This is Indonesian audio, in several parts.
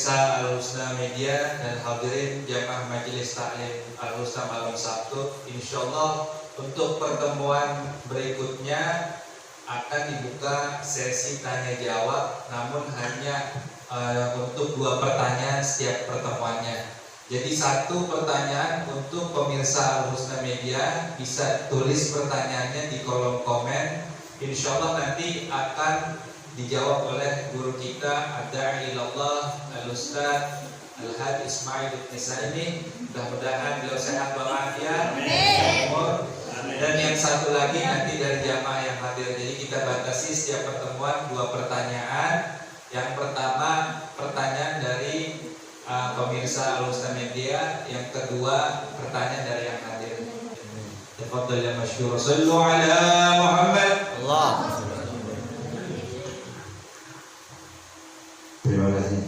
pemirsa Al-Husna Media dan hadirin jamaah Majelis Taklim Al-Husna malam Sabtu, insyaallah untuk pertemuan berikutnya akan dibuka sesi tanya jawab, namun hanya untuk 2 pertanyaan setiap pertemuannya. Jadi 1 pertanyaan untuk pemirsa Al-Husna Media, bisa tulis pertanyaannya di kolom komen. Insyaallah nanti akan dijawab oleh guru kita Ad-Da'i Ilallah Al-Ustaz Al-Hadi Ismail Ibn. Mudah-mudahan beliau sehat walafiat. Dan yang satu lagi nanti dari jamaah yang hadir. Jadi kita batasi setiap pertemuan 2 pertanyaan. Yang pertama pertanyaan dari pemirsa Al-Husna Media, yang kedua pertanyaan dari yang hadir. Tafadhal ya masyhur. Shallu ala Muhammad. Allah. Terima kasih.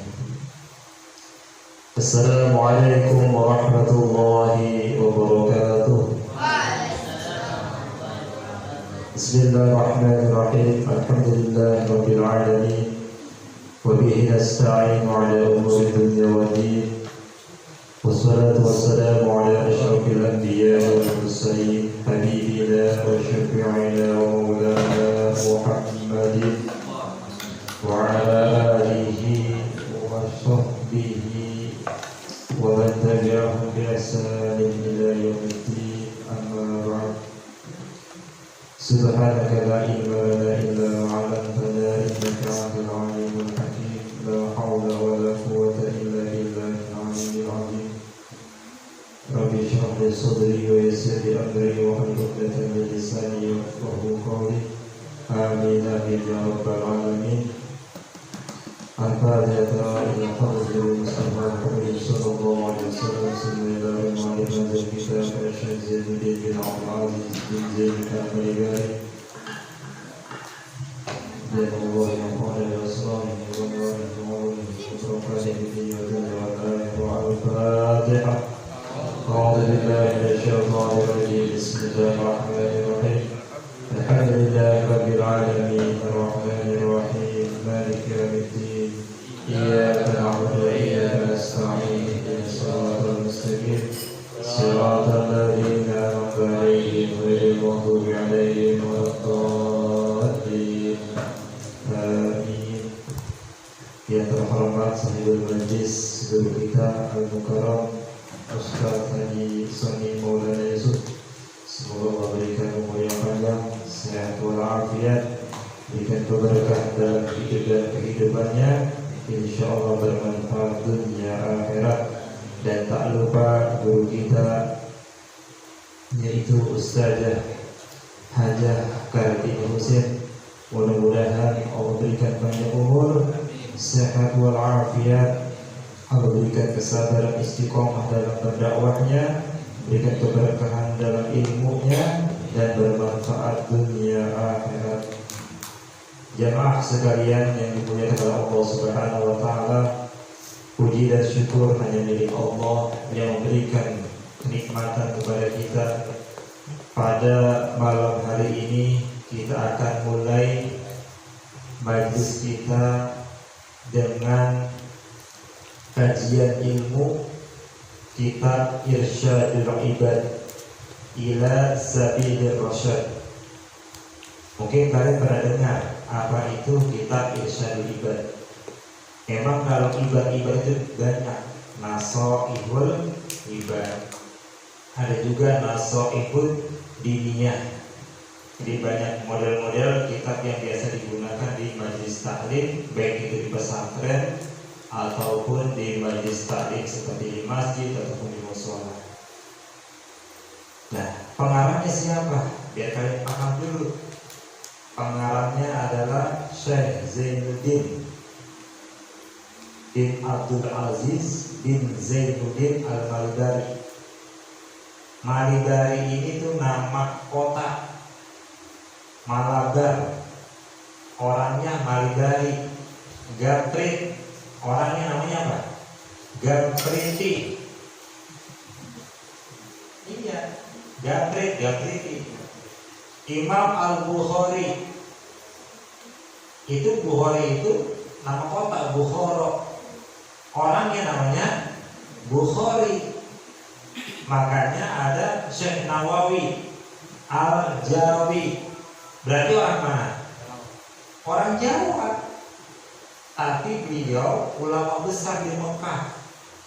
Assalamualaikum warahmatullahi wabarakatuh. Bismillahirrahmanirrahim. Alhamdulillahirabbil alamin. Wa bihi nasta'inu ala umuri dunya waddin. Wassalatu wassalamu ala asyrafil anbiya'i wal mursalin, habibina wa syafi'ina wa maulana Muhammadin wa ala alihi wa sahbihi wa man tabi'ahum bi ihsanin ila yaumiddin. Amma ba'd. Subhanaka la ilma lana illa ma 'allamtana innaka antal 'alimul hakim. La haula wa la quwwata illa billahil 'aliyyil 'azim. Rabbi shrah li sadri wa yassir li amri wa hlul 'uqdatam min lisani yafqahu qawli. Amin amin ya rabbal alamin. Al-Fatihah ila hadratil Mustafa Muhammad sallallahu alaihi wasallam. Bismillahirrahmanirrahim. Kita Syekh Zainuddin bin Abdul Aziz bin Zaid al-Maghribi. Ya Allah ya Allah ya Rasulullah wa barakatuh. Al-Fatihah. A'udzu billahi minasy syaithanir rajim. Bismillahirrahmanirrahim. Alhamdulillahi rabbil alamin. Ar-Rahmanir Rahim. Maliki yaumiddin. Iyyaka na'budu wa iyyaka nasta'in. Ihdinas siratal mustaqim. Siratal ladzina an'amta 'alaihim ghairil maghdubi 'alaihim waladdallin. Amin. Yang terhormat Sahibul Majlis, guru kita Al-Mukarram Ustaz Haji Soni Maulana Yusuf, semoga Allah berikan umur yang panjang, sehat walafiat, berikan keberkahan dalam hidup dan kehidupannya, insyaallah bermanfaat dunia akhirat. Dan tak lupa guru kita yaitu Ustazah Hajah Kartini Husin, mudah-mudahan Allah berikan panjang umur, sehat walafiat, Allah berikan kesabaran istiqomah dalam berdakwahnya, berikan keberkahan dalam ilmunya, dan bermanfaat dunia akhirat. Jamaah sekalian yang dimuliakan oleh Allah Subhanahu wa taala, puji dan syukur hanya milik Allah yang memberikan kenikmatan kepada kita. Pada malam hari ini kita akan mulai majlis kita dengan kajian ilmu kitab Irsyadul Ibad ila Sabilir Rasyad. Mungkin kalian pernah dengar apa itu kitab Irsyadul Ibad. Memang kalau ibad-ibad itu banyak, nasoihul ibad, ada juga nasoihul diniyah. Jadi banyak model-model kitab yang biasa digunakan di majelis taklim, baik itu di pesantren ataupun di majelis taklim seperti di masjid ataupun di mushola. Nah, pengarangnya siapa? Biar kalian paham dulu. Pengarangnya adalah Syekh Zainuddin bin Abdul Aziz bin Zainuddin Al-Malibari. Malibari ini tuh nama kota Malabar, orangnya Malibari. Gaprit, orangnya namanya apa? Gapriti. Iya, Gapriti. Imam Al-Bukhari. Bukhari itu nama kota Bukhara. orangnya namanya Bukhari. Makanya ada Syekh Nawawi Al-Jawi. Berarti orang mana? Orang Jawa. Tapi beliau ulama besar di Mekah.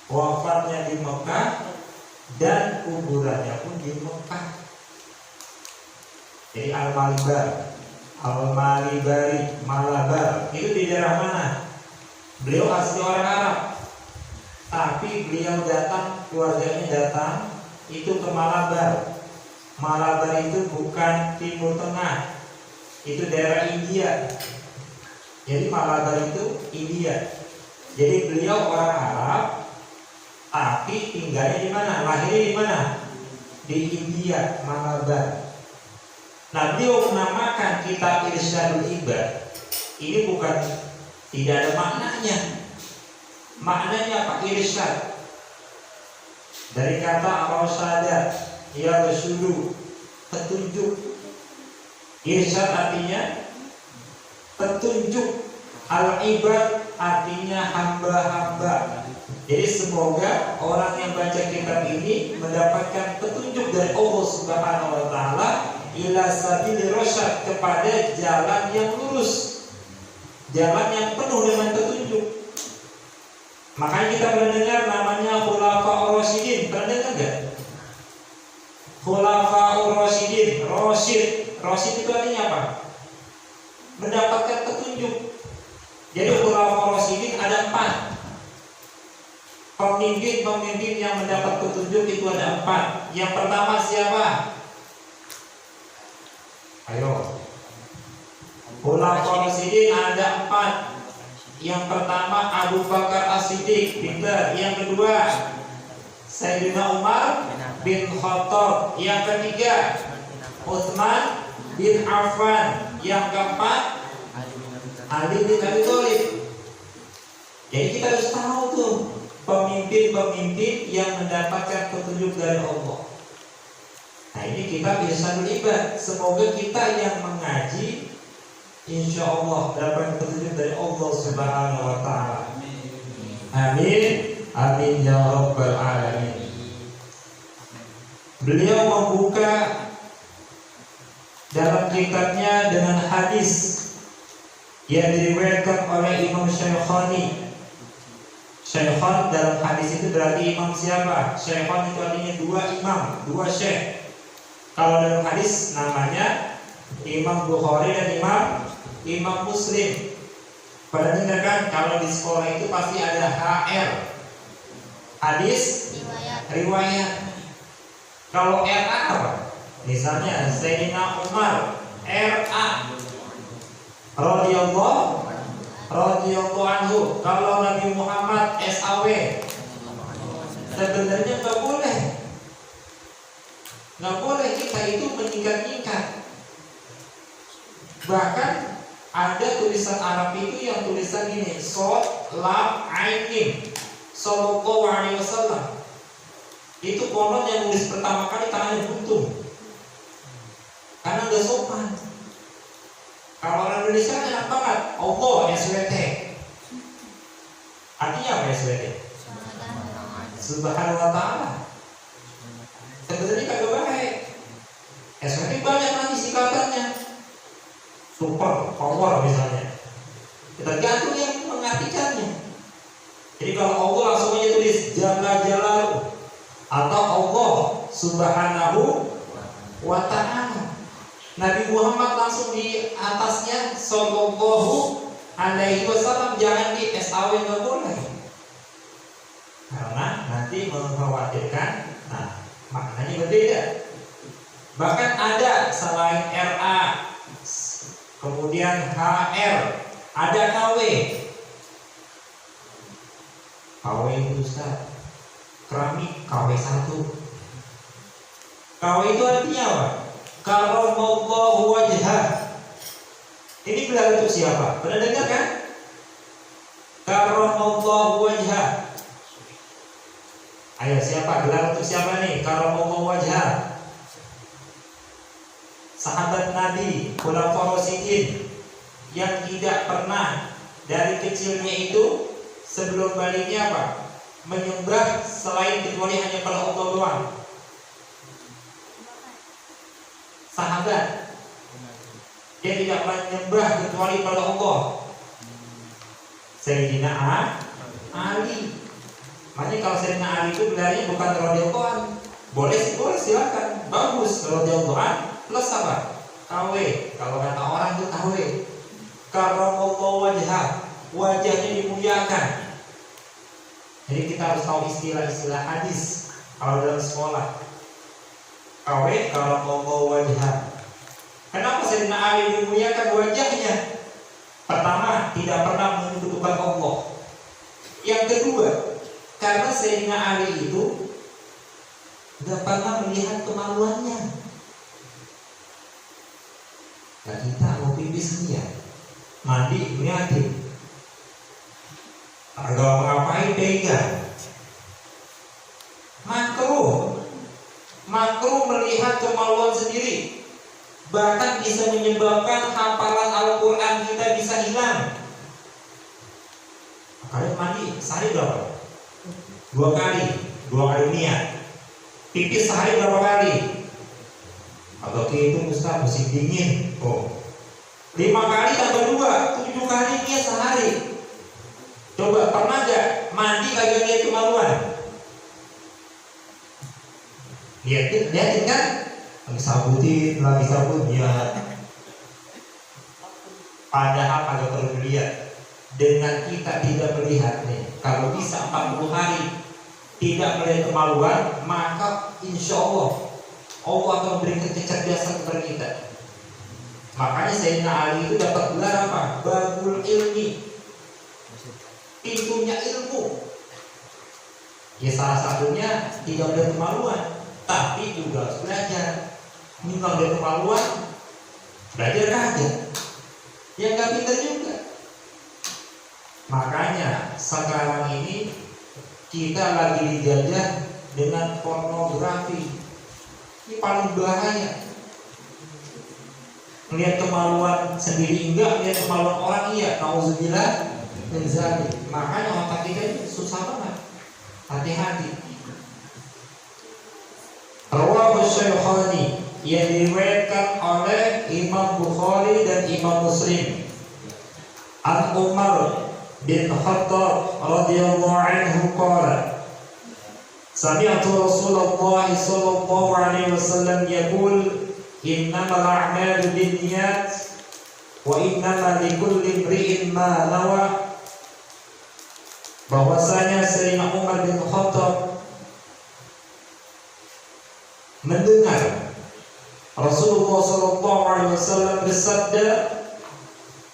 Wafatnya di Mekah dan kuburannya pun di Mekah. Jadi Al-Malibari, Malabar itu di daerah mana? Beliau asli orang Arab. Tapi beliau datang, keluarganya datang itu ke Malabar. Malabar itu bukan Timur Tengah, itu daerah India. Jadi Malabar itu India. Jadi beliau orang Arab, tapi tinggalnya di mana? Lahirnya di mana? Di India, Malabar. Nah, beliau menamakan kitab Irsyadul Ibad. Ini bukan tidak ada maknanya. Maknanya apa? Irsyad. Dari kata ar-rasyada, ya rasulu, petunjuk. Irsyad artinya petunjuk. Al-ibad artinya hamba-hamba. Jadi semoga orang yang baca kitab ini mendapatkan petunjuk dari Allah Subhanahu wa taala ila sabil rasyad, kepada jalan yang lurus, jalan yang penuh dengan petunjuk. Makanya kita pernah dengar namanya Khulafaur Rasyidin. Pernah dengar enggak? Khulafaur Rasyidin, Rasyid itu artinya apa? Mendapatkan petunjuk. Jadi Khulafaur Rasyidin ada 4. Pemimpin-pemimpin yang mendapat petunjuk itu ada 4. Yang pertama siapa? Ayo. Khulafaur Rasyidin ada 4. Yang pertama Abu Bakar As-Siddiq, pintar. Yang kedua Sayyidina Umar bin Khattab. Yang ketiga Utsman bin Affan. Yang keempat Ali bin Abi Thalib. Jadi kita harus tahu tuh pemimpin-pemimpin yang mendapatkan petunjuk dari Allah. Nah, ini kita bisa Ibad. Semoga kita yang mengaji insya Allah dapat petunjuk dari Allah Subhanahu wa taala. Amin. Amin ya rabbal alamin. Beliau membuka dalam kitabnya dengan hadis yang diriwayatkan oleh Imam Syaikhani. Syaikhan dalam hadis itu berarti imam siapa? Syaikhan itu artinya 2 imam, 2 syekh. Kalau dalam hadis namanya Imam Bukhari dan Imam Muslim. Pada dengar kan, kalau di sekolah itu pasti ada HR, hadis riwayat. Kalau RA apa? Misalnya Sayyidina Umar RA radhiyallahu anhu. Kalau Nabi Muhammad SAW, sebenarnya nggak boleh kita itu meningkat-ningkat. Bahkan ada tulisan Arab itu yang tulisan gini, Shod Lam Ain Mim Sallallahu alaihi wasallam. Itu konon yang nulis pertama kali tangannya buntung, karena nggak sopan. Kalau orang Indonesia enak banget, Allah SWT. Artinya apa SWT? Subhanahu wa ta'ala. Sebenarnya kagak baik. SWT banyak lagi singkatannya. Super, power misalnya. Tergantung yang mengartikannya. Jadi kalau Allah langsung aja tulis Jalla Jalaluhu atau Allah Subhanahu wa ta'ala. Nabi Muhammad langsung di atasnya Sallallahu alaihi wasallam, jangan di SAW, nggak boleh. Karena nanti mengkhawatirkan, maknanya berbeda. Bahkan ada selain RA, kemudian HR, ada KW. KW itu Ustaz, keramik KW1. KW itu artinya apa? Karamallahu wajhah. Ini gelar untuk siapa? Pernah dengar kan? Karamallahu wajhah. Ayo, siapa? Gelar untuk siapa nih? Karamallahu wajhah. Sahabat Nabi, Khulafaur Rasyidin, yang tidak pernah dari kecilnya itu sebelum baliknya apa? Menyembah selain kecuali hanya pada Allah doang. Sahabat, dia tidak menyembah kecuali pada Allah. Sayyidina Ali. Makanya kalau Sayyidina Ali itu gelarnya bukan radhiyallahu anhu. Boleh silakan, bagus radhiyallahu anhu plus apa? KW. Kalau kata orang itu KW. Karramallahu wajhah, wajahnya dimuliakan. Jadi kita harus tahu istilah-istilah hadis kalau dalam sekolah. KW karramallahu wajhah. Kenapa Sayyidina Ali dimuliakan wajahnya? Pertama, tidak pernah menyekutukan Allah. Yang kedua, karena Sayyidina Ali itu tidak pernah melihat kemaluannya. Nah, kita mau pipis niat, mandi niatin, agak ngapain pegang. Makruh melihat kemaluan sendiri, bahkan bisa menyebabkan hafalan Al-Quran kita bisa hilang. Kalian mandi sehari berapa? 2 kali niat. Pipis sehari berapa kali? Atau itu Ustaz musim dingin. 5 kali tambah 2, 7 kali niat sehari. Coba pernah gak mandi kagak lihat kemaluan? Lihatin kan? Lagi sabut ya. Padahal agak perlu dilihat. Dengan kita tidak melihat nih, kalau bisa 40 hari tidak melihat kemaluan, maka insya Allah akan memberikan kecerdasan kepada kita. Makanya Sayyidina Ali itu dapat gelar apa? Babul ilmi, pintunya ilmu. Ya salah satunya tidak melihat kemaluan, tapi juga harus belajar. Ini kalau melihat kemaluan, belajar aja. Yang gak pintar juga. Makanya sekarang ini kita lagi dijajah dengan pornografi. Ini paling bahaya. Melihat kemaluan sendiri enggak, melihat kemaluan orang iya. Nauzubillah min dzalik. Makanya otak kita ini susah banget. Hati-hati. Rawahu Syaikhani, yang diriwayatkan oleh Imam Bukhari dan Imam Muslim. An Umar bin Khattab radhiyallahu anhu qala sami'tu Rasulullah sallallahu alaihi wasallam yaqul innamal a'malu binniyat wa innamal likulli imri'in ma nawa. Bahwasanya Sayyidina Umar bin Khattab mendengar Rasulullah sallallahu alaihi wasallam bersabda,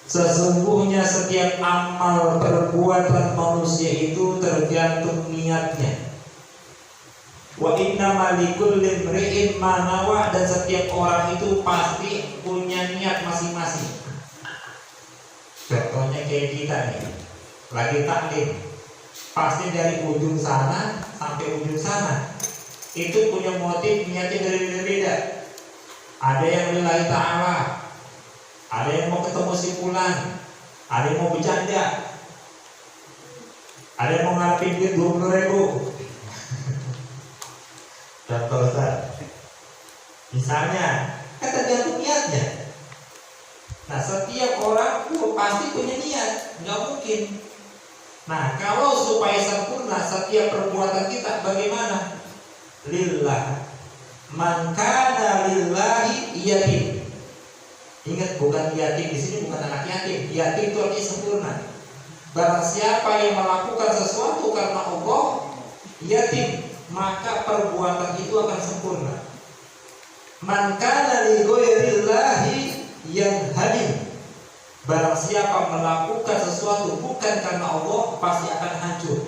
sesungguhnya setiap amal perbuatan manusia itu tergantung niatnya. Wa inna likulli imri'in ma nawa, dan setiap orang itu pasti punya niat masing-masing. Contohnya kayak kita nih, lagi taklim, pasti dari ujung sana sampai ujung sana itu punya motif niatnya berbeda-beda. Ada yang lillahi ta'ala, ada yang mau ketemu si fulan, ada yang mau bercanda, ada yang mau ngarepin duit 20.000. Contoh Ustaz, misalnya kan tergantung niatnya. Nah setiap orang pasti punya niat, nggak mungkin. Nah kalau supaya sempurna setiap perbuatan kita bagaimana? Lillah, man kana lillahi yatim. Ingat, bukan yatim di sini bukan anak yatim. Yatim itu artinya sempurna. Barang siapa yang melakukan sesuatu karena Allah, yatim, maka perbuatan itu akan sempurna. Man kana li ghairillahi yanhadim. Barang siapa melakukan sesuatu bukan karena Allah, pasti akan hancur.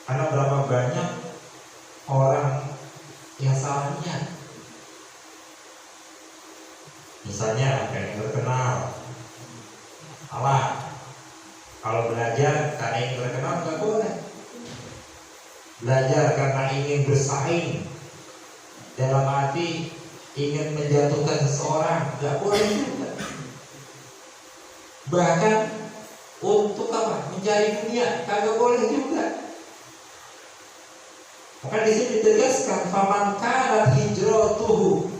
Karena berapa banyak orang yang salah niat. Misalnya kayak terkenal, salah. Kalau belajar karena ingin terkenal nggak boleh. Belajar karena ingin bersaing, dalam arti ingin menjatuhkan seseorang, nggak boleh juga. Bahkan untuk apa? Mencari dunia, kagak boleh juga. Maka di sini ditegaskan faman kanat hijratuhu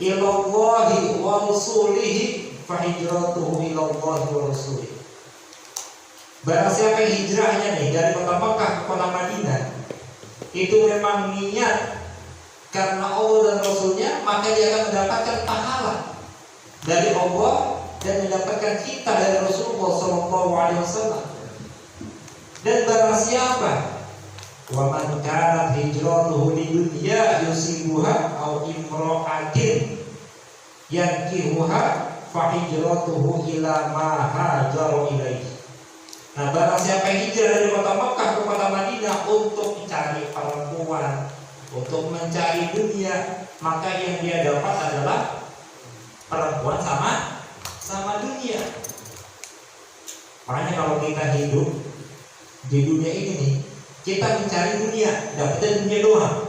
ilallahi wa rasulihi fa hijratuhu ilallahi wa rasulihi. Barang siapa yang hijrahnya nih dari kota Mekah ke kota Madinah itu memang niat karena Allah dan Rasulnya, maka dia akan mendapatkan pahala dari Allah dan mendapatkan cinta dari Rasulullah SAW. Dan barang siapa wa man kanat hijratuhu lidunya yusibuha aw imra'atin yankihuha fa hijratuhu ila ma hajara ilaihi. Nah, barang siapa yang hijrah dari kota Mekah ke kota Madinah untuk mencari perempuan, untuk mencari dunia, maka yang dia dapat adalah perempuan sama dunia. Makanya kalau kita hidup di dunia ini nih, kita mencari dunia, dapatnya dunia doang.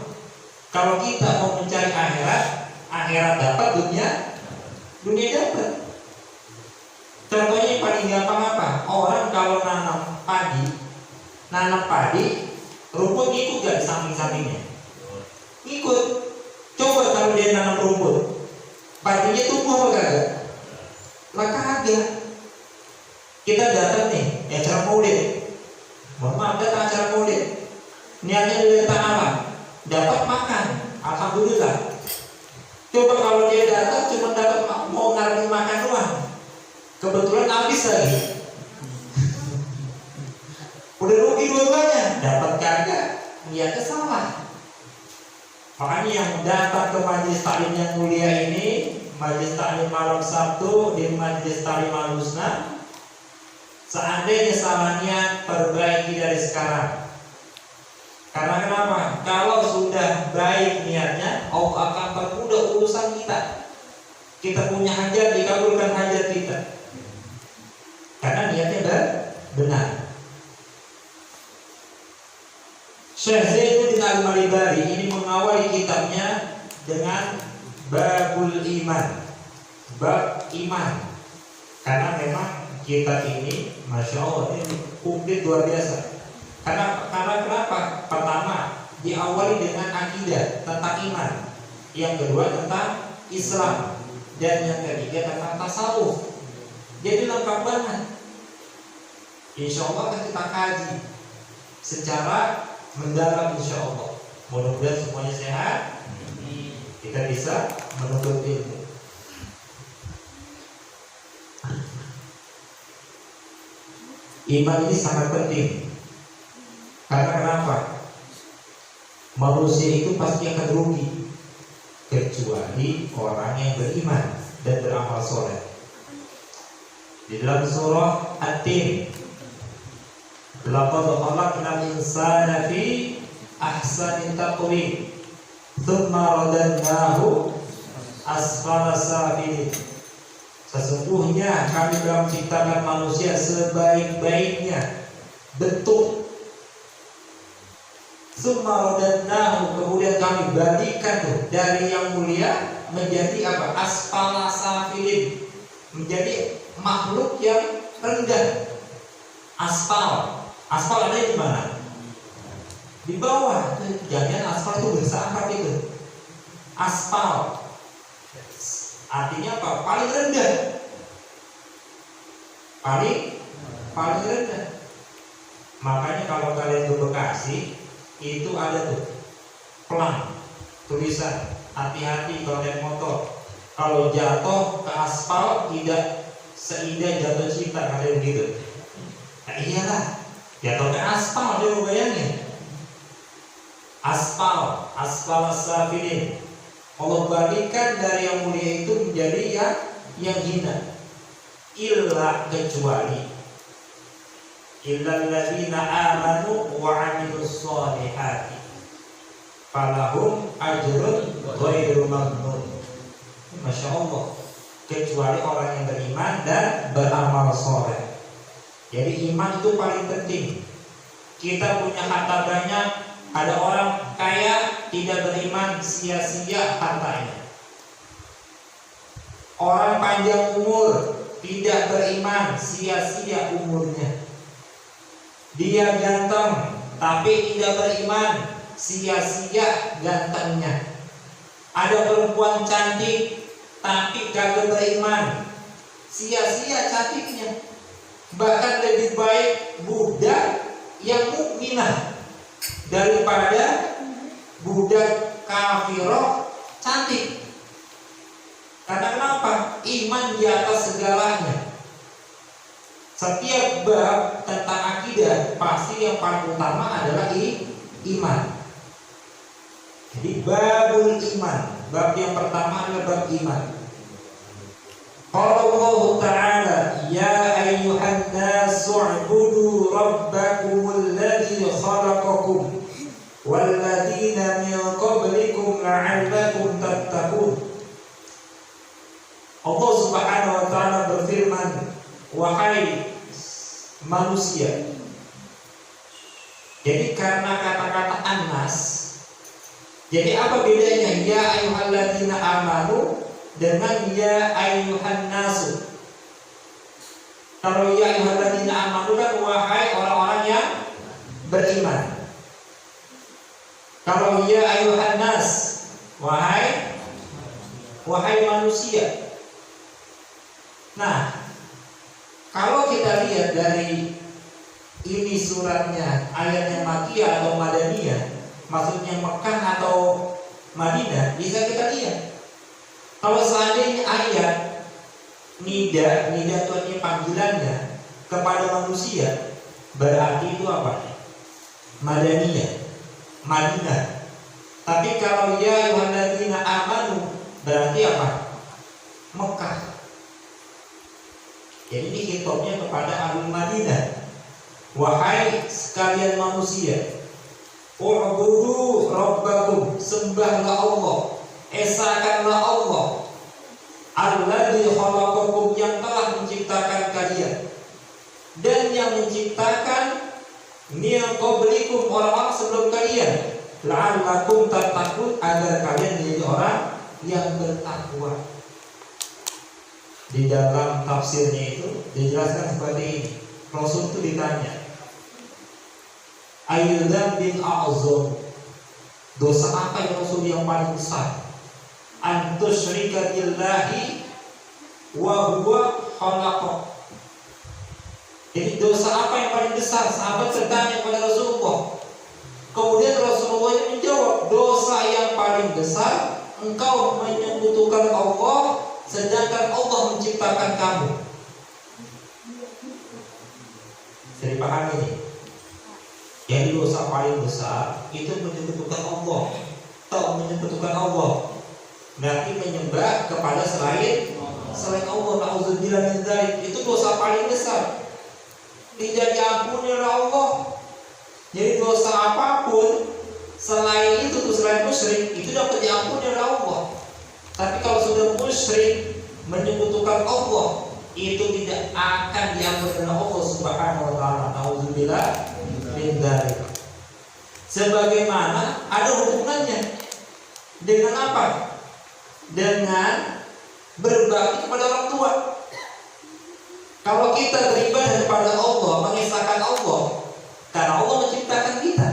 Kalau kita mau mencari akhirat, akhirat dapat, dunia dapat. Contohnya yang paling gampang apa? Orang kalau nanam padi, rumput ngikut gak di samping-sampingnya? Ngikut. Coba kalau dia nanam rumput, padinya tumbuh apa kagak? Lah kagak. Kita datang nih, acara maulid. Mohon maaf, datang acara maulid. Niatnya dari ta'ala, dapat makan, alhamdulillah. Coba kalau dia datang cuma dapat mau ngarepin makan doang, kebetulan habis lagi, udah rugi dua-duanya, dapat kagak, niatnya salah. Makanya yang datang ke majelis taklim yang mulia ini, majelis taklim malam Sabtu di majelis taklim Al-Husna, seandainya salahnya perbaiki dari sekarang. Karena kenapa? Kalau sudah baik niatnya, Allah akan permudah urusan kita. Kita punya hajat, dikabulkan hajat kita. Karena niatnya benar. Syekh Zainuddin Al-Malibari ini mengawali kitabnya dengan babul iman, bab iman. Karena memang kitab ini, masya Allah, ini komplit luar biasa. Karena kenapa? Pertama, diawali dengan akidah tentang iman, yang kedua tentang Islam, dan yang ketiga tentang tasawuf. Jadi lengkap banget. Insya Allah akan kita kaji secara mendalam, insya Allah. Mudah-mudahan semuanya sehat, kita bisa menuntut ilmu. Iman ini sangat penting. Karena kenapa? Manusia itu pasti akan rugi kecuali orang yang beriman dan beramal soleh. Di dalam surah At-Tin, laqad khalaqnal insana fi ahsani taqwim thumma radadnahu asfala safilin. Sesungguhnya kami telah menciptakan manusia sebaik-baiknya bentuk. Thumma radadnahu, kemudian kami balikan dari yang mulia menjadi apa? Asfala safilin, menjadi makhluk yang rendah. Aspal ada di mana? Di bawah. Jangan aspal itu bersambut itu. Aspal artinya apa? Paling rendah. Paling rendah. Makanya kalau kalian ke Bekasi itu ada tuh pelang tulisan hati-hati kalau naik motor. Kalau jatuh ke aspal tidak seindah jatuh cinta, katanya begitu. Nah, iyalah, jatuh ke aspal, dia mau bayangin. Aspal safilin. Allah balikan dari yang mulia itu menjadi yang hina. Illa kecuali illal ladzina amanu wa 'amilus sholihati falahum ajrun ghairu mamnun. Masya Allah, kecuali orang yang beriman dan beramal soleh. Jadi iman itu paling penting. Kita punya harta banyak, ada orang kaya tidak beriman, sia-sia hartanya. Orang panjang umur tidak beriman, sia-sia umurnya. Dia ganteng tapi tidak beriman, sia-sia gantengnya. Ada perempuan cantik tapi kagak beriman, sia-sia cantiknya. Bahkan lebih baik budak yang mukminah daripada budak kafirah cantik. Karena kenapa? Iman di atas segalanya. Setiap bab tentang akidah pasti yang paling utama adalah iman. Jadi babul iman, bab yang pertama adalah bab iman. Qala Allah Ta'ala, ya ayyuhan nasu u'budu rabbakumul ladzi khalaqakum wal ladzina min qablikum la'allakum tattaqun. Allah Subhanahu wa Ta'ala berfirman, wahai manusia. Jadi karena kata-kata annas, jadi apa bedanya ya ayyuhalladzina amanu dengan ya ayyuhan nasu? Kalau ya ayyuhalladzina amanu kan wahai orang-orang yang beriman. Kalau ya ayyuhan nas, wahai manusia. Nah, kalau kita lihat dari ini suratnya, ayatnya Makkiyah atau Madaniyah, maksudnya Mekah atau Madinah, bisa kita lihat. Kalau seandainya ayat nida itu artinya panggilannya kepada manusia, berarti itu apa? Madaniyah, Madinah. Tapi kalau ya ayyuhalladzina amanu, berarti apa? Mekah. Jadi ini hitopnya kepada Ahlul Madinah. Wahai sekalian manusia, u'budu rabbakum, sembahlah Allah, esakanlah Allah, alladzi khalaqakum, yang telah menciptakan kalian dan yang menciptakan min qablikum, orang-orang sebelum kalian, la'allakum tattaqun, agar kalian menjadi orang yang bertakwa. Di dalam tafsirnya itu dijelaskan seperti ini. Rasul itu ditanya, ayyudzam bin a'zam, dosa apa yang Rasul yang paling besar? Antusyrika billahi wa huwa khalaqak. Jadi dosa apa yang paling besar? Sahabat bertanya kepada Rasulullah. Kemudian Rasulullah ini menjawab, dosa yang paling besar engkau menyekutukan Allah sedangkan Allah menciptakan kamu. Jadi paham ini. Jadi dosa paling besar itu menyekutukan Allah. Atau menyekutukan Allah, berarti menyembah kepada selain Allah. Nauzubillah min dzalik. Itu dosa paling besar, tidak diampuni oleh Allah. Jadi dosa apapun selain itu, selain musyrik, itu dapat diampuni oleh Allah. Tapi kalau sudah musyrik, menyekutukan Allah, itu tidak akan diampuni oleh Allah Subhanahu wa Ta'ala. Nauzubillah min dzalik. Sebagaimana ada hubungannya dengan apa? Dengan berbakti kepada orang tua. Kalau kita beribadah kepada Allah, mengesahkan Allah, karena Allah menciptakan kita,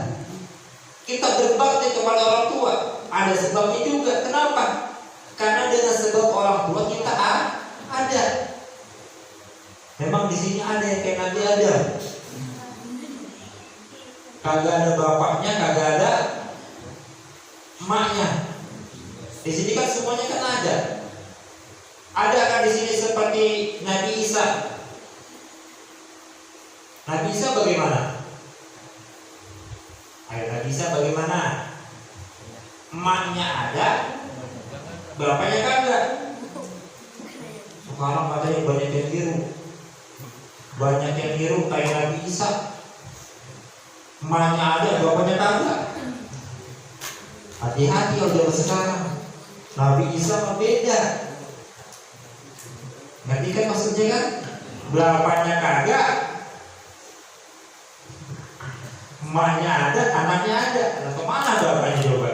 kita berbakti kepada orang tua, ada sebabnya juga. Kenapa? Karena dengan sebab orang tua kita ada. Memang di sini ada yang kayak Nabi Adam, kagak ada bapaknya, kagak ada emaknya. Di sini kan semuanya kan ada. Ada kan di sini seperti Nabi Isa. Nabi Isa bagaimana? Ayo, Nabi Isa bagaimana? Emaknya ada, bapaknya kagak. Sekarang katanya banyak yang tiru. Banyak yang tiru kayak Nabi Isa. Emaknya ada, bapaknya kagak. Hati-hati kalau zaman sekarang. Nabi Isa mah beda. Ngerti kan maksudnya kan? Bapaknya kagak, emaknya ada, anaknya ada. Nah, kemana bapaknya coba?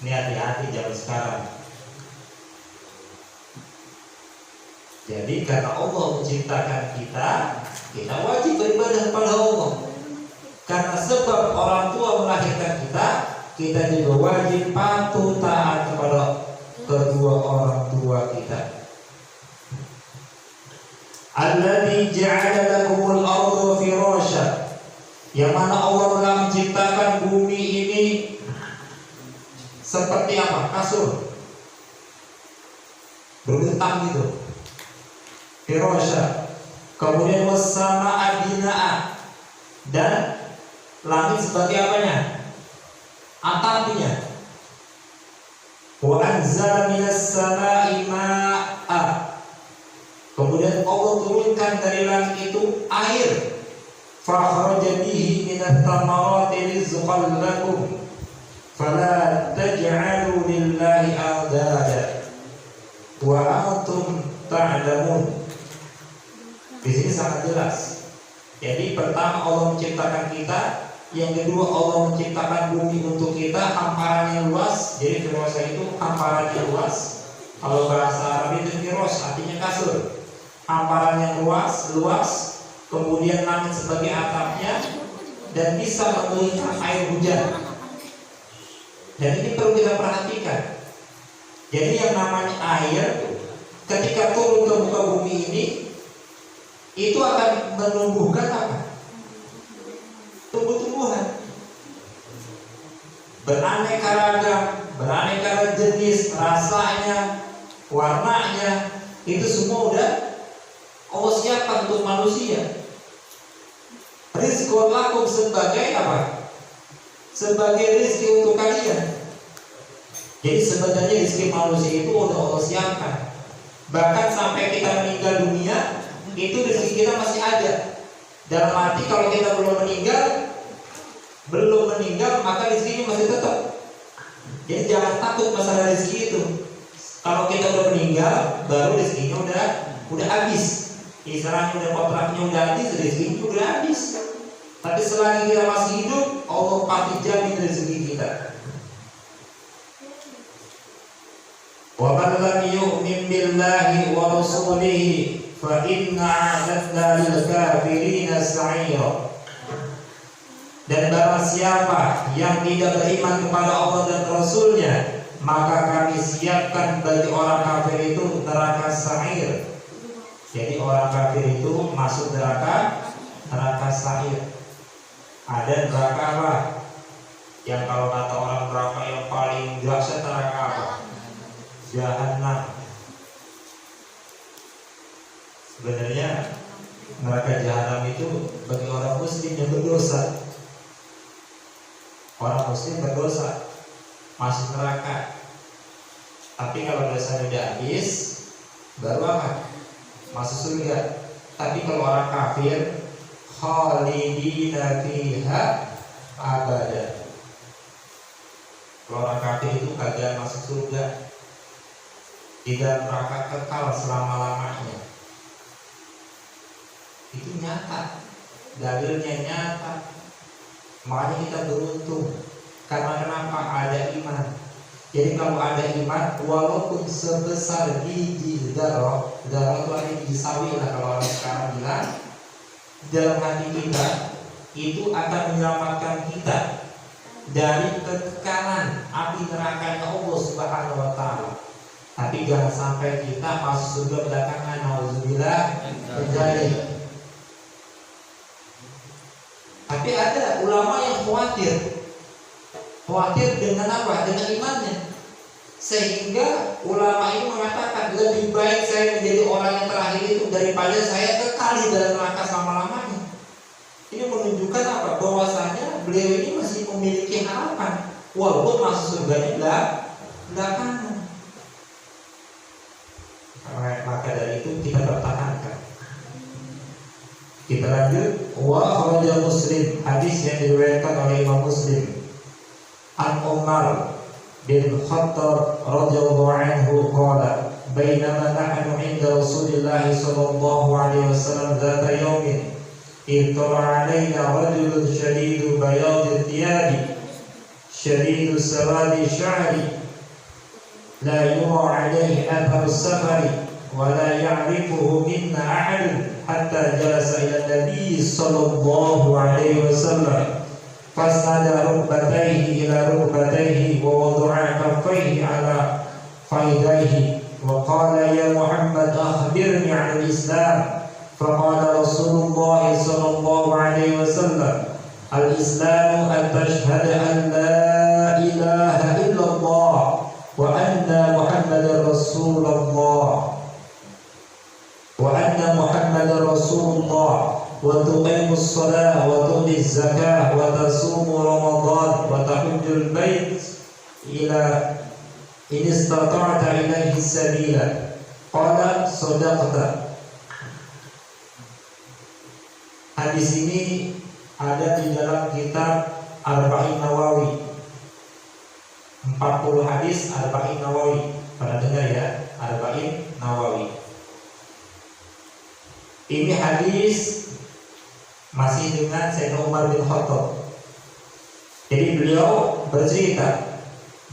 Ini hati-hati zaman sekarang. Jadi karena Allah menciptakan kita, kita wajib beribadah kepada Allah. Karena sebab orang tua melahirkan kita, kita juga wajib patuh taat kepada kedua orang tua kita. Alladzi ja'ala lakumul arda firasya, yang mana Allah telah menciptakan bumi ini seperti apa? Kasur berbentang gitu, firasya. Kemudian wassama'a bina'a, dan langit sebagai apanya? Atapnya. Wa anzala minas sama'i ma'a, kemudian Allah turunkan dari langit itu air. Fakhraja bihi minat thamarati rizqan lakum fala taj'alu lillahi andada wa antum ta'lamun. Di sini sangat jelas. Jadi pertama Allah menciptakan kita, yang kedua Allah menciptakan bumi untuk kita, hamparannya luas. Jadi firasya itu hamparannya luas. Kalau bahasa Arab itu firos artinya kasur. Hamparannya luas, kemudian langit sebagai atapnya, dan bisa menurunkan air hujan. Dan ini perlu kita perhatikan. Jadi yang namanya air ketika turun ke muka bumi ini, itu akan menumbuhkan apa? Tumbuh-tumbuhan beraneka ragam, beraneka jenis, rasanya, warnanya, itu semua udah Allah siapkan untuk manusia. Rizqun lakum sebagai apa? Sebagai rezeki untuk kalian. Jadi sebenarnya rezeki manusia itu udah Allah siapkan. Bahkan sampai kita meninggal dunia, itu rezeki kita masih ada. Dalam arti kalau kita belum meninggal maka rezekinya masih tetap. Jadi jangan takut masalah rezeki itu. Kalau kita udah meninggal, baru rezekinya udah habis. Istilahnya udah kontraknya udah habis, rezekinya udah habis. Tapi selagi kita masih hidup, Allah pasti jamin rezeki kita. Wa man lam yu'min billahi wa rasulihi fa inna a'tadna lil kafirina sa'ira. Dan barang siapa yang tidak beriman kepada Allah dan Rasulnya, maka kami siapkan bagi orang kafir itu neraka sa'ir. Jadi orang kafir itu masuk neraka sa'ir. Ada neraka apa? Yang kalau kata orang neraka yang paling dahsyat neraka apa? Jahannam. Sebenarnya neraka jahanam itu bagi orang muslim yang berdosa. Orang muslim berdosa masuk neraka. Tapi kalau dosanya udah habis, baru apa? Masuk surga. Tapi kalau orang kafir, khalidina fiha abada. Kalau orang kafir itu kagak masuk surga, di dalam neraka kekal selama-lamanya. Itu nyata, dalilnya nyata. Makanya kita beruntung. Karena kenapa? Ada iman. Jadi kalau ada iman, walaupun sebesar biji darah itu ada biji sawi lah kalau orang sekarang bilang, dalam hati kita itu akan menyelamatkan kita dari ketekanan api nerakanya Allah Subhanahu wa Ta'ala. Tapi jangan sampai kita masuk surga belakangan. Nauzubillah min. Tapi ada ulama yang khawatir dengan apa? Dengan imannya. Sehingga ulama ini mengatakan lebih baik saya menjadi orang yang terakhir itu daripada saya kekal di dalam neraka selama-lamanya. Ini menunjukkan apa? Bahwasanya beliau ini masih memiliki harapan walaupun masuk surganya belakangan. Maka dari itu kita pertahankan. Kita lanjut. Wa akhraja Muslim, hadis yang diriwayatkan oleh Imam Muslim. An Umar bin Khattab radhiyallahu anhu qala bainama nahnu 'inda Rasulillah sallallahu alaihi wasallam dzata yawmin ittala 'alaina rajulun shadidu bayadi thiyabi shadidu sawadi sya'ri la yura 'alaihi athar as-safari ولا يعرفه منا أحد حتى جلس إلى النبي صلى الله عليه وسلم فاسند ركبتيه إلى ركبتيه ووضع كفيه على فخذيه وقال يا محمد أخبرني عن الإسلام فقال رسول الله صلى الله عليه وسلم الإسلام أن تشهد أن لا إله إلا الله وأن محمد رسول الله وتقيم الصلاة وتؤتي الزكاة وتصوم رمضان وتحج البيت إلى إن استطعت إليه سبيلا قال صدقت. Hadis ini ada di dalam kitab Arba'in Nawawi. 40 hadis Arba'in Nawawi. Pernah dengar ya? Arba'in Nawawi. Ini hadis masih dengan Sayyidina Umar bin Khattab. Jadi beliau bercerita,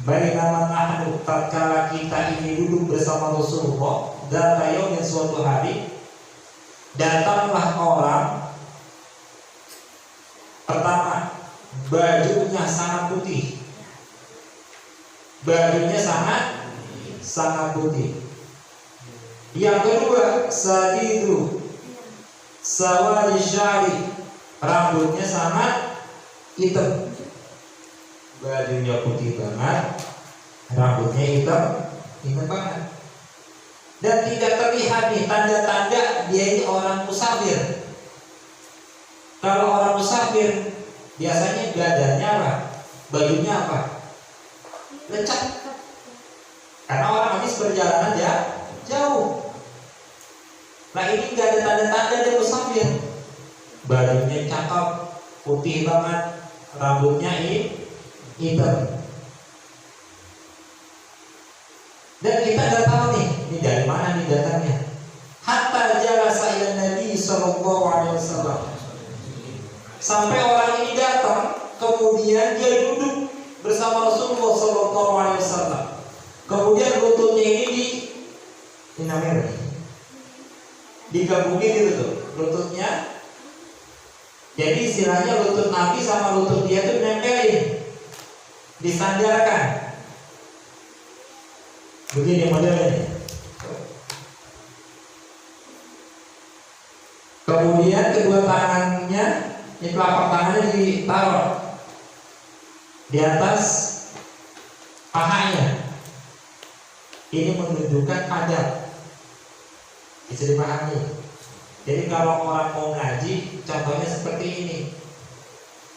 bainama nahnu tatkala kita ini duduk bersama Rasulullah, dan yang suatu hari datanglah orang. Pertama, bajunya sangat putih. Bajunya sangat putih. Yang kedua, sadidu sawadi syari, rambutnya sangat hitam. Bajunya putih banget, rambutnya hitam banget. Dan tidak terlihat nih tanda-tanda dia ini orang musafir. Kalau orang musafir biasanya badannya apa? Bajunya apa? Lecak. Karena orang habis perjalanan jauh. Nah ini nggak ada tanda-tanda dia musafir. Bajunya cakep, putih banget, rambutnya hitam. Dan kita nggak tahu nih, ini dari mana nih datangnya. Hatta jalasa ila Nabi sallallahu alaihi wasallam. Sampai orang ini datang, kemudian dia duduk bersama Rasulullah sallallahu alaihi wasallam. Kemudian lututnya ini digabungin gitu tuh, lututnya. Jadi istilahnya lutut Nabi sama lutut dia tuh nempelin, disandarkan. Begini modelnya. Kemudian kedua tangannya, ini telapak tangannya ditaruh di atas pahanya. Ini menunjukkan adab. Bisa dipahami. Jadi kalau orang mau ngaji, contohnya seperti ini.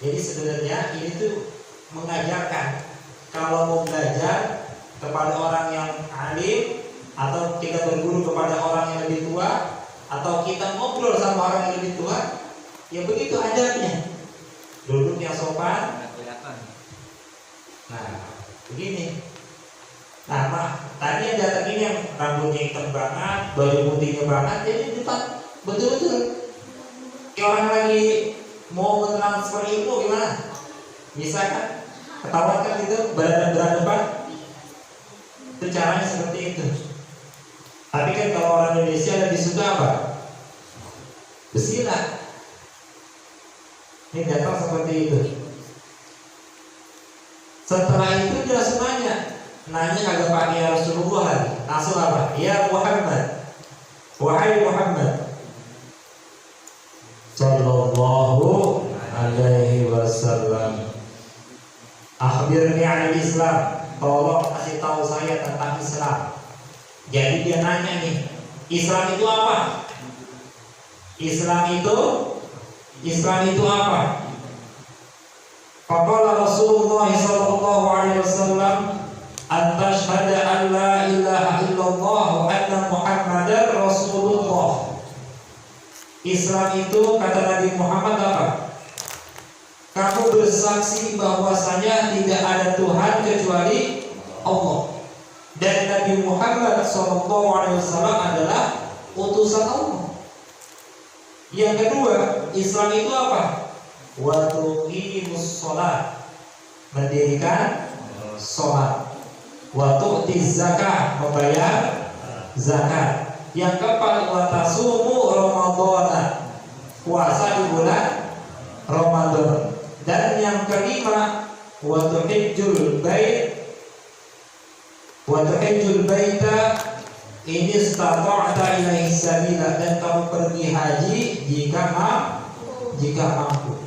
Jadi sebenarnya ini tuh mengajarkan kalau mau belajar kepada orang yang alim, atau kita berguru kepada orang yang lebih tua, atau kita ngobrol sama orang yang lebih tua, ya begitu adabnya. Duduk yang sopan. Nah, begini. Nah, tadi yang datang ini yang rambutnya hitam banget, baju putihnya banget, jadi depan betul-betul. Kayak orang lagi mau mentransfer ilmu gimana? Bisa kan? Ketahuan kan gitu, berhadapan. Itu caranya seperti itu. Tapi kan kalau orang Indonesia lebih suka apa? Bersilat. Ini datang seperti itu. Setelah itu dia langsung nanya kagak pakai Rasulullah lagi. Langsung apa? Ya Muhammad, wahai Muhammad sallallahu alaihi wasallam, akhbirni 'anil Islam. Tolong kasih tahu saya tentang Islam. Jadi dia nanya nih, Islam itu apa? Islam itu apa? Faqala Rasulullah sallallahu alaihi wasallam, an tashhada an la ilaha illallah wa anna Muhammadar Rasulullah. Islam itu kata Nabi Muhammad apa? Kamu bersaksi bahwasanya tidak ada Tuhan kecuali Allah, dan Nabi Muhammad SAW adalah utusan Allah. Yang kedua, Islam itu apa? Wa tuqimus shalah, mendirikan salat. Wa tu'tiz zakah, membayar zakat. Yang keempat, wa tasumu ramadhana, puasa di bulan Ramadan. Dan yang kelima, wa tuhijjul baita in istata'ta ilaihi sabila, dan kamu pergi haji jika mampu.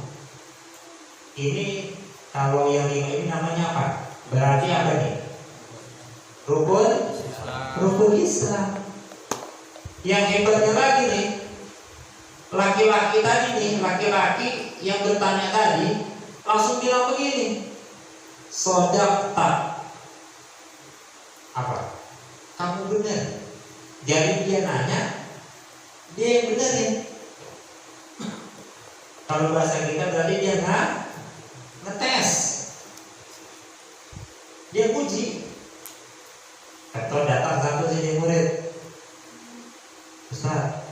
Ini kalau yang lima ini namanya apa? Berarti apa nih? Rukun Islam. Yang hebatnya lagi nih, laki-laki tadi nih, laki-laki yang bertanya tadi langsung bilang begini, sodaqta. Apa? Kamu benar. Jadi dia nanya, dia yang benerin. Kalau bahasa kita berarti dia ngetes, dia puji. Atau datang satu sini murid, Ustaz,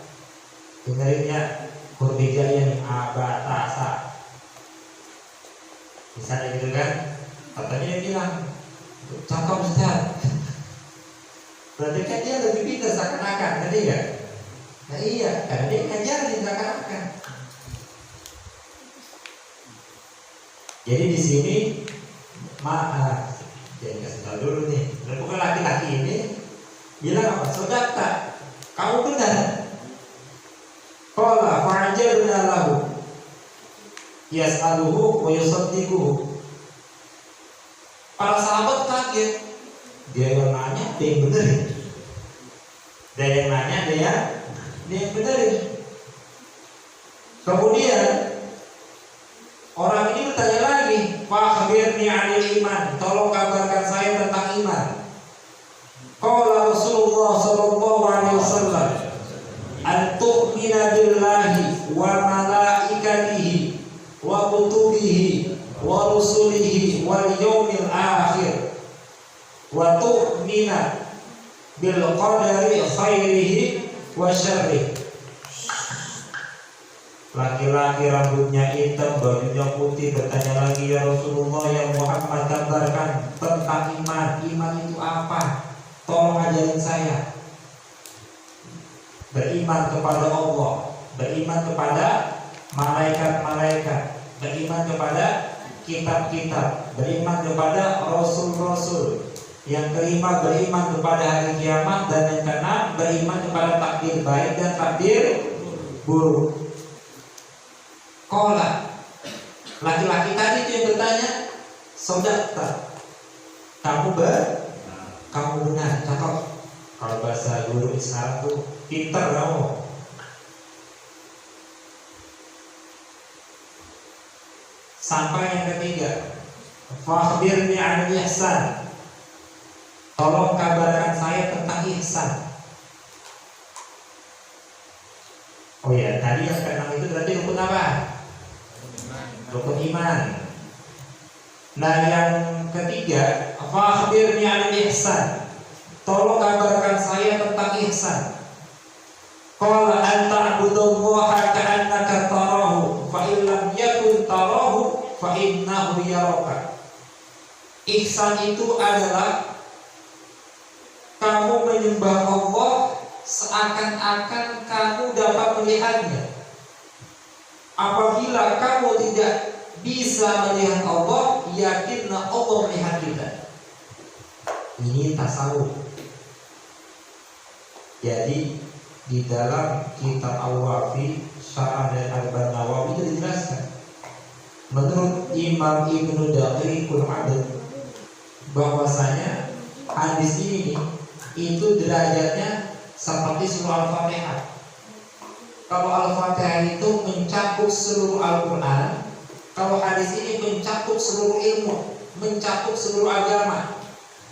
dengerinnya huruf hijaiyah nih, abatasa, misalnya gitu kan. Katanya dia bilang, cakep Ustaz. Berarti kan dia lebih pintar seakan-akan, ngerti gak? Nah iya, karena dia ngajarin seakan-akan. Jadi di sini maaf, jangan kasih tahu dulu nih. Bukan laki-laki ini bilang apa? Sodaqta, kamu benar. Qala fa'ajabna lahu yas'aluhu wa yusaddiquhu. Para sahabat kaget. Dia yang nanya, dia yang benerin. Dia yang nanya, dia yang benerin. Kemudian orang ini bertanya lagi, fakhbirni 'anil iman, tolong kabarkan saya tentang iman. Qala Rasulullah sallallahu alaihi wasallam, an tu'mina billahi wa malaikatihi wa kutubihi wa rusulihi wal yaumil akhir wa tu'mina bil qadari khairihi wa syarrihi. Laki-laki rambutnya hitam, bajunya putih bertanya lagi, ya Rasulullah, ya Muhammad, kabarkan tentang iman. Iman itu apa? Tolong ajarin saya. Beriman kepada Allah, beriman kepada malaikat-malaikat, beriman kepada kitab-kitab, beriman kepada rasul-rasul. Yang kelima, beriman kepada hari kiamat. Dan yang keenam, beriman kepada takdir baik dan takdir buruk. Kola, laki-laki tadi itu yang bertanya, sodaqta, kamu benar, cakep. Kalau bahasa guru Islam tuh pintar kamu. Sampai yang ketiga, fakhbirni 'anil ihsan, tolong kabarkan saya tentang ihsan. Oh ya, tadi yang keenam itu berarti rukun apa? Rukun iman. Nah yang ketiga, fakhbirni 'anil ihsan, tolong kabarkan saya tentang ihsan. Qala an ta'budallaha ka'annaka tarahu fa in lam yakun tarahu fa innahu yaraka. Ihsan itu adalah kamu menyembah Allah seakan-akan kamu dapat melihatnya. Apabila kamu tidak bisa melihat Allah, yakinlah Allah melihat kita. Ini tasawuf. Jadi di dalam kitab Al-Wafi Syarah dari Al-Nawawi itu dijelaskan, menurut Imam Ibnu Daqiqul Adad, bahwasanya hadis ini itu derajatnya seperti surah Al-Fatihah. Kalau Al-Fatihah itu mencakup seluruh Al-Quran, kalau hadis ini mencakup seluruh ilmu, mencakup seluruh agama.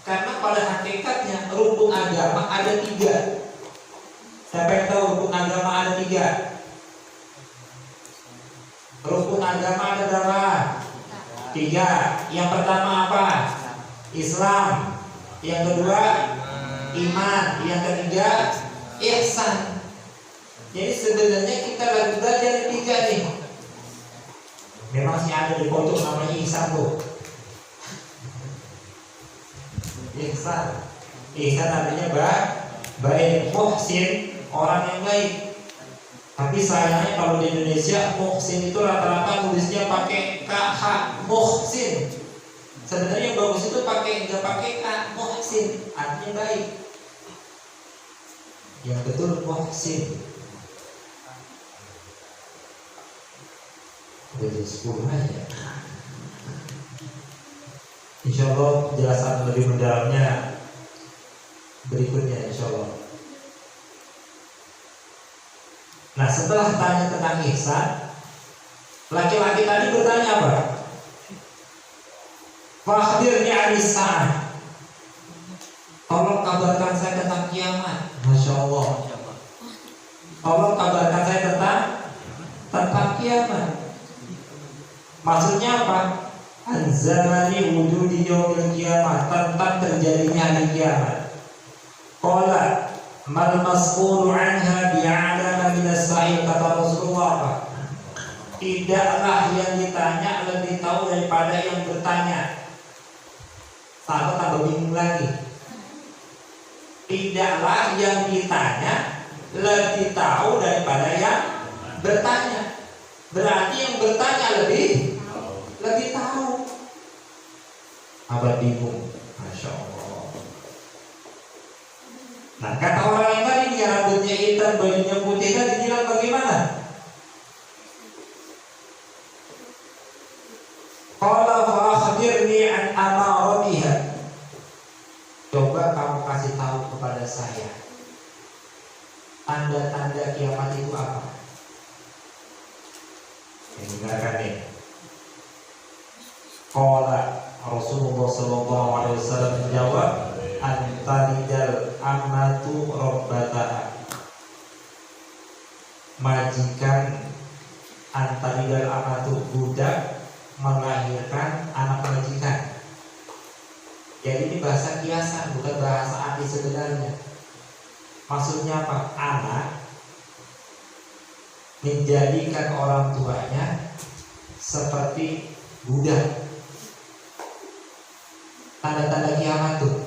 Karena pada hakikatnya rukun agama ada 3. Siapa yang tahu rukun agama ada 3? Rukun agama ada berapa? 3. Yang pertama apa? Islam. Yang kedua iman. Yang ketiga ihsan. Jadi sebenarnya kita lagi belajar di 3 nih. Memang sih ada di pojok namanya ihsan tuh. Ihsan. Ihsan artinya baik. Muhsin, orang yang baik. Tapi sayangnya kalau di Indonesia muhsin itu rata-rata nulisnya pakai KH, muhsin. Sebenarnya bagus itu nggak pakai K, muhsin, artinya baik. Yang betul muhsin. Udah 10 aja. Insya Allah penjelasan lebih mendalamnya berikutnya insya Allah. Nah, setelah tanya tentang ihsan, laki-laki tadi bertanya apa? Fakhbirni 'anis sa'ah. Tolong kabarkan saya tentang kiamat. Masya Allah. Tolong kabarkan saya tentang kiamat. Maksudnya apa? Anzalani wujudi yaumil kiamat, tentang terjadinya hari kiamat. Qala mal mas'ulu anha bi'alama minas sa'il, kata Rasulullah. Tidaklah yang ditanya lebih tahu daripada yang bertanya. Sahabat tambah bingung lagi. Tidaklah yang ditanya lebih tahu daripada yang bertanya. Berarti yang bertanya lebih tahu. Abad bingung. Masya Allah. Nah, kata orang yang tadi dia rambutnya hitam, bajunya putih, kan dibilang bagaimana? Qala fa akhbirni an amaratiha. Coba kamu kasih tahu kepada saya tanda-tanda kiamat itu apa? Dengarkan nih. Qala Rasulullah sallallahu alaihi wasallam menjawab, antalidal amatu rabbataha. Majikan, antalidal amatu, budak melahirkan anak majikan. Jadi ini bahasa kiasan, bukan bahasa arti sebenarnya. Maksudnya apa? Anak menjadikan orang tuanya seperti budak. Tanda-tanda kiamat tuh.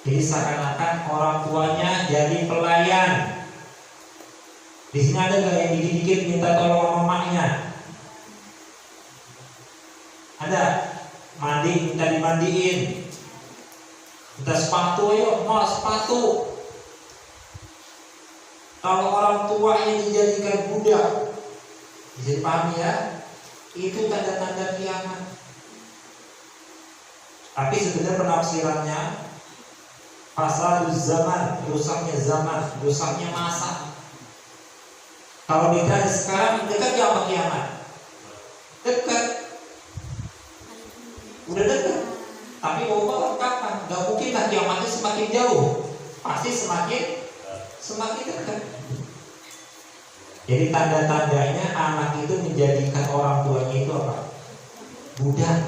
Jadi seakan-akan orang tuanya jadi pelayan. Di sini ada nggak yang dikit-dikit minta tolong sama mamanya? Ada. Mandi minta dimandiin. Minta sepatu, ayo mau sepatu. Kalau orang tuanya dijadikan budak, bisa dipahami ya? Itu tanda-tanda kiamat. Tapi sebenarnya penafsirannya pasal zaman, rusaknya masa. Kalau ditanya sekarang dekat ya sama kiamat? Dekat. Udah dekat. Tapi mau kapan? Gak mungkin lah kiamatnya semakin jauh. Pasti semakin dekat. Jadi tanda-tandanya anak itu menjadikan orang tuanya itu apa? Budak,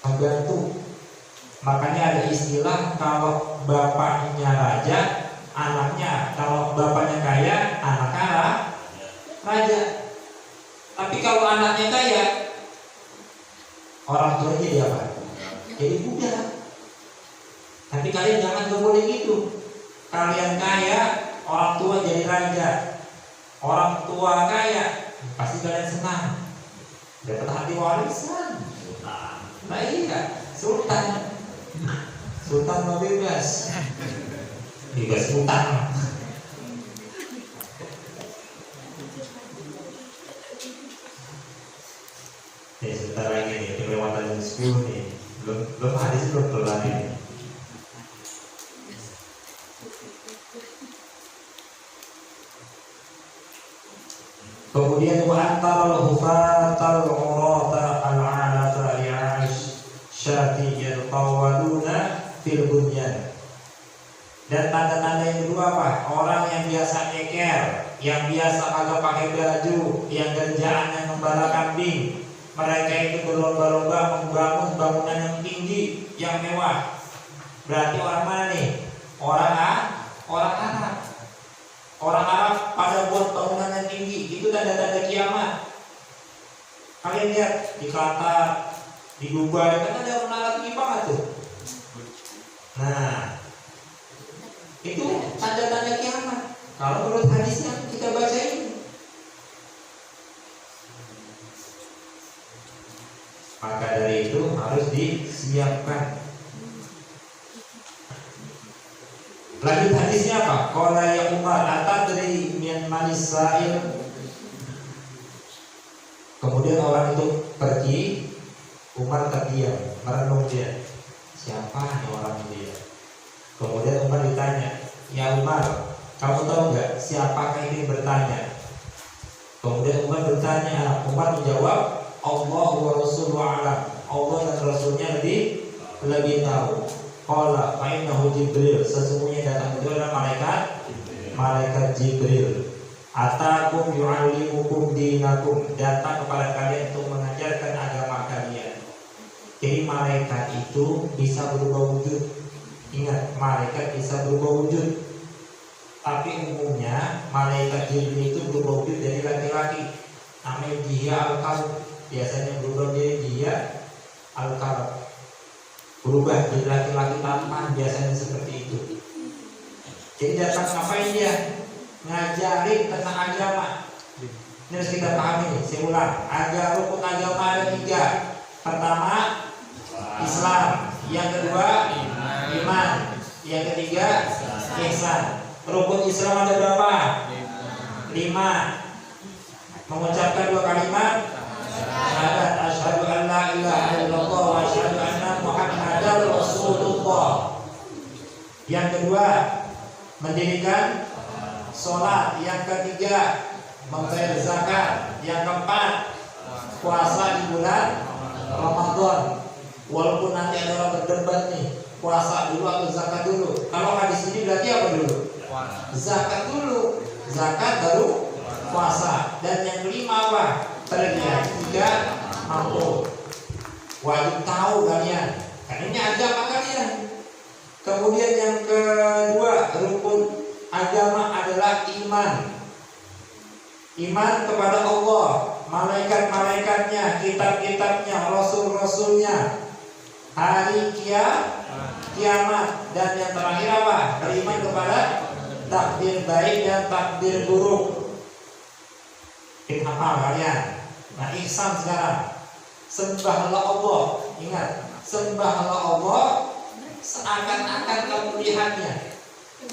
pembantu. Makanya ada istilah kalau bapaknya raja, anaknya, kalau bapaknya kaya, anaknya raja. Tapi kalau anaknya kaya, orang tuanya jadi apa? Jadi budak. Tapi kalian jangan gak boleh gitu. Kalian kaya, orang tua jadi raja. Orang tua kaya, pasti kalian senang, dapat hati warisan. Nah iya, sultan mau bebas sultan. Sebentar lagi nih, kelewatan jam 10 nih. Belum hadis belum kelar ini. Kemudian wa antal hufatal urata al-alata ya'ish syati yatawaluna fil bunyan. Dan tanda-tanda yang kedua apa? Orang yang biasa nyeker, yang biasa kagak pakai baju, yang kerjaannya gembala kambing. Mereka itu berlomba-lomba membangun bangunan yang tinggi, yang mewah. Berarti orang mana nih? Orang Arab. Orang Arab pada buat bangunan yang tinggi. Itu tanda-tanda kiamat. Kalian lihat di Qatar, di Dubai, kan ada menara tinggi banget tuh. Nah, Itu tanda-tanda kiamat. Kalau menurut hadis yang kita baca ini, maka dari itu harus disiapkan. Lanjut hadisnya apa? Qala ya Umar atadri min manis sa'il. Kemudian orang itu pergi, Umar terdiam, merenung dia. Siapa nih orang dia? Kemudian Umar ditanya, ya Umar, kamu tahu nggak siapakah ini bertanya? Kemudian Umar bertanya, Umar menjawab, Allah wa Rasuluhu a'lam. Allah dan Rasulnya lebih tahu. Qala fa innahu Jibril, sesungguhnya datang itu adalah malaikat Jibril. Atakum yu'allimukum dinakum, datang kepada kalian untuk mengajarkan agama kalian. Jadi malaikat itu bisa berubah wujud. Ingat, malaikat bisa berubah wujud. Tapi umumnya malaikat Jibril itu berubah wujud dari laki-laki. Namanya dia al-qalb. Biasanya berubah jadi dia al-qalb. Berubah jadi laki-laki tampan, biasanya seperti itu. Jadi datang ngapain dia? Ngajarin tentang agama. Ini harus kita pahami nih, saya ulang. Rukun agama ada 3. Pertama, Islam. Yang kedua, iman. Yang ketiga, ihsan. Rukun Islam ada berapa? 5. Mengucapkan 2 kalimat syahadat, asyhadu an la ilaha illallah wa asyhadu anna muhammadar rasulullah. Yang kedua, mendirikan sholat. Yang ketiga, membayar zakat. Yang keempat, puasa di bulan Ramadan. Walaupun nanti ada orang berdebat nih, puasa dulu atau zakat dulu. Kalau hadis ini berarti apa dulu? Zakat dulu. Zakat baru puasa. Dan yang kelima apa? Pergian. 3, mampu. Wajib tahu kalian. Karena ini agama kalian. Kemudian yang kedua, rukun agama adalah iman. Iman kepada Allah, malaikat-malaikatnya, kitab-kitabnya, rasul-rasulnya, hari kiamat, dan yang terakhir apa? Beriman kepada takdir baik dan takdir buruk. Kita hafal kalian. Nah, ihsan sekarang. Sembahlah Allah. Ingat, sembahlah Allah seakan-akan kamu melihatnya.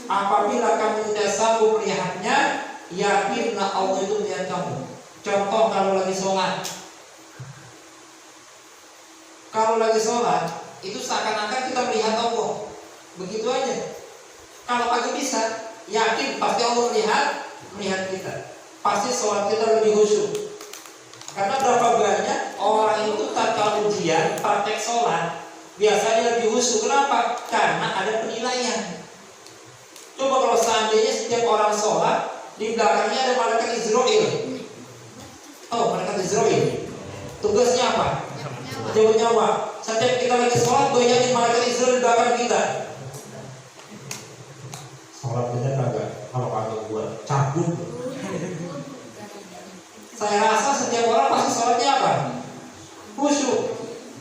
Apabila kamu tidak sanggup melihatnya, yakinlah Allah itu melihat kamu. Contoh kalau lagi sholat. Kalau lagi sholat, itu seakan-akan kita melihat Allah. Begitu aja. Kalau kagak bisa, yakin pasti Allah melihat kita. Pasti sholat kita lebih khusyuk. Karena berapa banyak orang itu tatkala ujian praktek sholat biasanya lebih khusyuk. Kenapa? Karena ada penilaian. Coba kalau seandainya setiap orang sholat di belakangnya ada malaikat Israel. Oh, malaikat Israel. Tugasnya apa? Jawab nyawa. Setiap kita lagi sholat, banyakin malaikat Israel di belakang kita. Sholat bener kagak? Kalau kagak buat cabut. Saya rasa setiap orang pasti sholatnya apa? Khusyuk.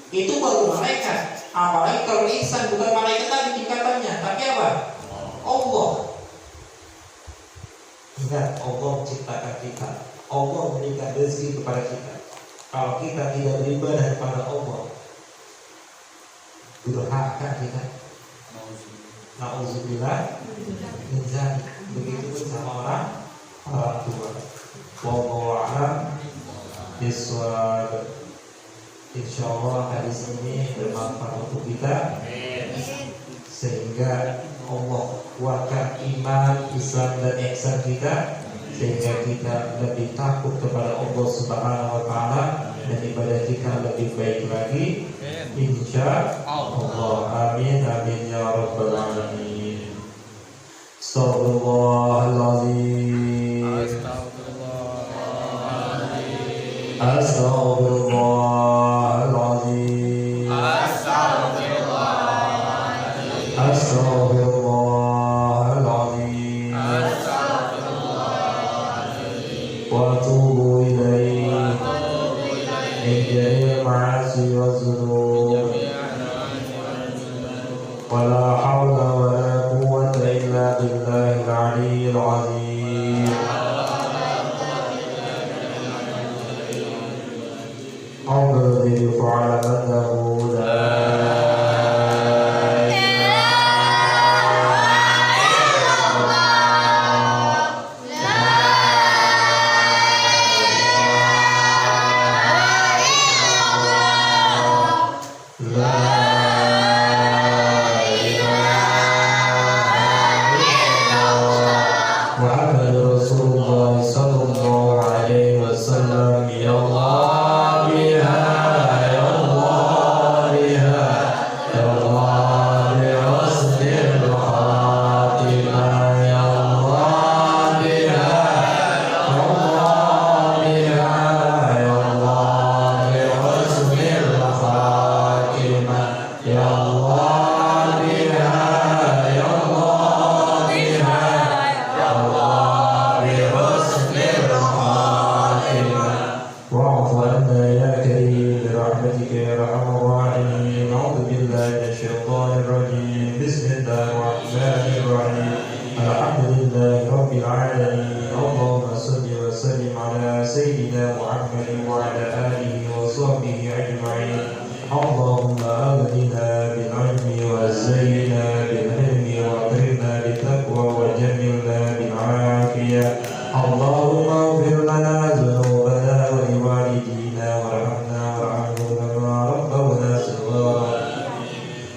Itu baru malaikat. Apalagi kalau ihsan, bukan malaikat tadi tingkatannya, tapi apa? Allah. Ingat, Allah menciptakan kita. Allah memberikan rezeki kepada kita. Kalau kita tidak beribadah kepada Allah, durhaka kita. Nauzubillah min dzalik. Begitu pun sama orang tua. Wallahu a'lam bishawab. Insyaallah hadis ini bermanfaat untuk kita, sehingga Allah kuatkan iman, Islam dan ihsan kita, sehingga kita lebih takut kepada Allah Subhanahu wa taala dan ibadah kita lebih baik lagi. Insyaallah. Amin amin ya rabbal alamin. Astagfirullahaladzim. Astagfirullahaladzim. Astagfirullahaladzim. Wa atubu ilaihi min jami'il ma'asi wa dzunub. Wa la hawla wa la quwwata illa billah. الله الرحمن الرحيم الحمد لله رب العالمين اللهم صل وسلم على سيدنا محمد وعلى آله وصحبه أجمعين اللهم أغننا بالعلم وزينا بالعلم وأكرمنا بالتقوى وجملنا بالعافية اللهم اغفر لنا ذنوبنا ولوالدينا وارحمنا وارحمهم كما ربونا صغارا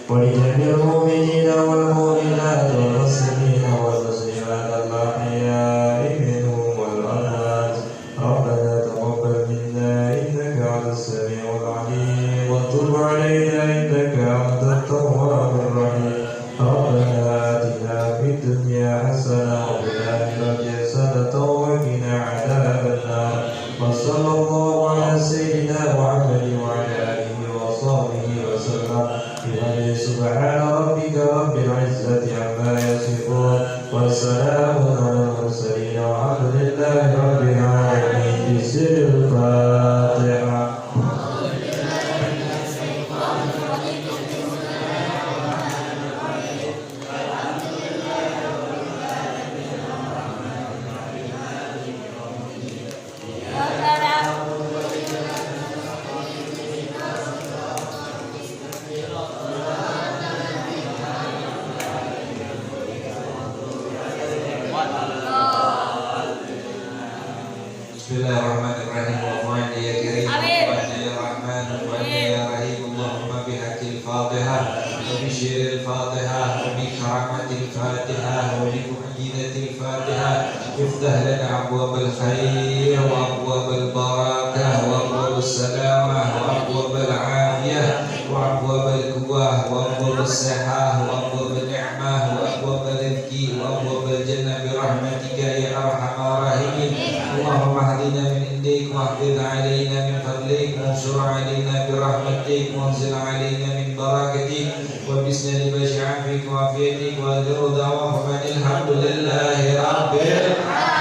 ولجميع المؤمنين والمؤمنات والمسلمين والمسلمات الأحياء منهم والأموات ربنا تقبل منا إنك أنت السميع العليم وتب علينا إنك أنت التواب الرحيم ربنا آتنا في الدنيا حسنة وفي الآخرة حسنة وقنا عذاب النار وصلى الله على سيدنا محمد وعلى آله وصحبه وسلم سبحان ربك رب العزة عما يصفون وسلام على المرسلين والحمد لله رب العالمين بسر الفاتحة. Bismillahirrahmanirrahim. Allahumma ya karim, Allahumma ya rahman, Allahumma ya rahim. Allahumma bihaqqil Fatihah wa bi syiril Fatihah wa bi karamatil Fatihah wa bi mu'jizatil Fatihah iftah lana abwabal khair wa abwabal barakah wa abwabus salamah wa abwabal afiyah wa abwabal quwwah wa abwabus sihah wa abwabal ni'mah wa abwabal rizki wa abwabal jannah bi rahmatika ya arhamar rahimin. اللهم اهدنا من عندك واحفظ علينا من فضلك وانشر علينا برحمتك وانزل علينا من بركتك وبسنا لبشع عفوك وعافيتك وذر دعواهم الحمد لله رب العالمين.